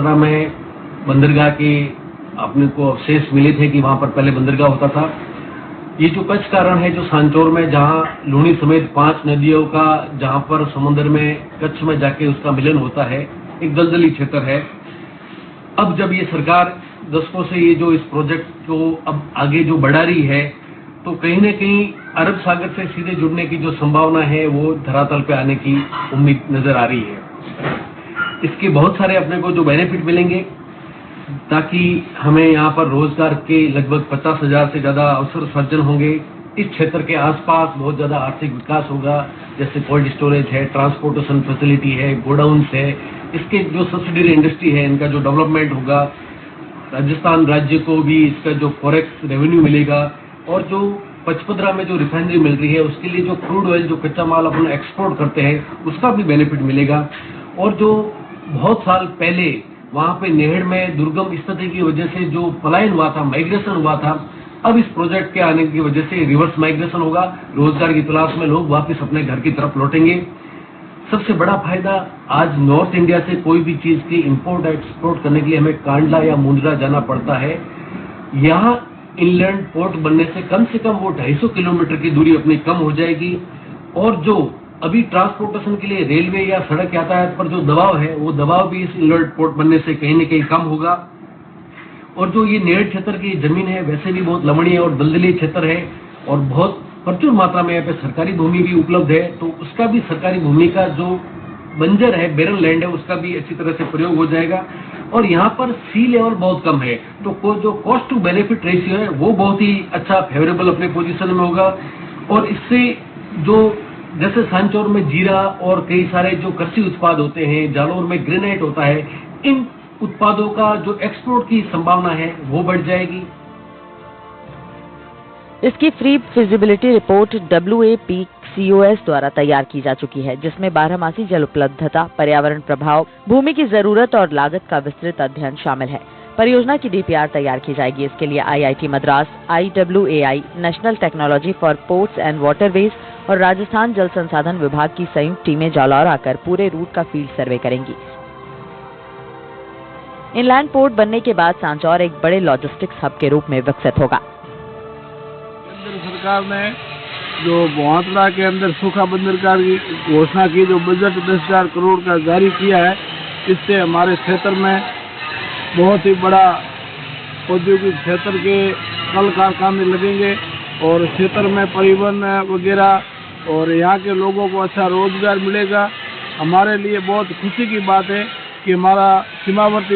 में बंदरगाह के अपने को अवशेष मिले थे कि वहां पर पहले बंदरगाह होता था। ये जो कच्छ का रण है जो सांचौर में, जहां लूनी समेत 5 नदियों का, जहां पर समुद्र में कच्छ में जाके उसका मिलन होता है, एक दलदली क्षेत्र है। अब जब ये सरकार दशकों से ये जो इस प्रोजेक्ट को अब आगे जो बढ़ा रही है, तो कहीं न कहीं अरब सागर से सीधे जुड़ने की जो संभावना है वो धरातल पे आने की उम्मीद नजर आ रही है। इसके बहुत सारे अपने को जो बेनिफिट मिलेंगे, ताकि हमें यहाँ पर रोजगार के लगभग 50,000 से ज्यादा अवसर सर्जन होंगे। इस क्षेत्र के आसपास बहुत ज्यादा आर्थिक विकास होगा, जैसे कोल्ड स्टोरेज है, ट्रांसपोर्टेशन फैसिलिटी है, गोडाउन्स है। इसके जो सब्सिडरी इंडस्ट्री है, इनका जो डेवलपमेंट होगा, राजस्थान राज्य को भी इसका जो फॉरेक्स रेवेन्यू मिलेगा, और जो पचपदरा में जो रिफाइनरी मिल रही है उसके लिए जो क्रूड ऑयल, जो कच्चा माल अपन एक्सपोर्ट करते हैं, उसका भी बेनिफिट मिलेगा। और जो बहुत साल पहले वहां पे नेहड़ में दुर्गम स्थिति की वजह से जो पलायन हुआ था, माइग्रेशन हुआ था, अब इस प्रोजेक्ट के आने की वजह से रिवर्स माइग्रेशन होगा। रोजगार की तलाश में लोग वापस अपने घर की तरफ लौटेंगे। सबसे बड़ा फायदा, आज नॉर्थ इंडिया से कोई भी चीज की इंपोर्ट एक्सपोर्ट करने के लिए हमें कांडला या मुंद्रा जाना पड़ता है। यहाँ इनलैंड पोर्ट बनने से कम वो 250 किलोमीटर की दूरी अपनी कम हो जाएगी। और जो अभी ट्रांसपोर्टेशन के लिए रेलवे या सड़क यातायात पर जो दबाव है, वो दबाव भी इस इनलैंड पोर्ट बनने से कहीं न कहीं कम होगा। और जो ये नेहड़ क्षेत्र की जमीन है, वैसे भी बहुत लवणीय और दलदली क्षेत्र है, और बहुत प्रचुर मात्रा में यहाँ पे सरकारी भूमि भी उपलब्ध है। तो उसका भी, सरकारी भूमि का जो बंजर है, बेरन लैंड है, उसका भी अच्छी तरह से प्रयोग हो जाएगा। और यहाँ पर सी लेवल बहुत कम है, तो जो कॉस्ट टू बेनिफिट रेशियो है वो बहुत ही अच्छा, फेवरेबल अपने पोजीशन में होगा। और इससे जो, जैसे सांचौर में जीरा और कई सारे जो कृषि उत्पाद होते हैं, जालौर में ग्रेनाइट होता है, इन उत्पादों का जो एक्सपोर्ट की संभावना है वो बढ़ जाएगी। इसकी फ्री फिजिबिलिटी रिपोर्ट WAPCOS द्वारा तैयार की जा चुकी है, जिसमें 12मासी जल उपलब्धता, पर्यावरण प्रभाव, भूमि की जरूरत और लागत का विस्तृत अध्ययन शामिल है। परियोजना की DPR तैयार की जाएगी। इसके लिए IIT Madras, IWAI, national technology for ports and waterways और राजस्थान जल संसाधन विभाग की संयुक्त टीमें जालौर आकर पूरे रूट का फील्ड सर्वे करेंगी। इनलैंड पोर्ट बनने के बाद सांचौर एक बड़े लॉजिस्टिक्स हब के रूप में विकसित होगा। केंद्र सरकार ने जो बोहातड़ा के अंदर सूखा बंदरगाह की घोषणा की, जो बजट 10,000 करोड़ का जारी किया है, इससे हमारे क्षेत्र में बहुत ही बड़ा औद्योगिक क्षेत्र के कल कारखाने लगेंगे और क्षेत्र में परिवहन वगैरह और यहाँ के लोगों को अच्छा रोजगार मिलेगा। हमारे लिए बहुत खुशी की बात है कि हमारा सीमावर्ती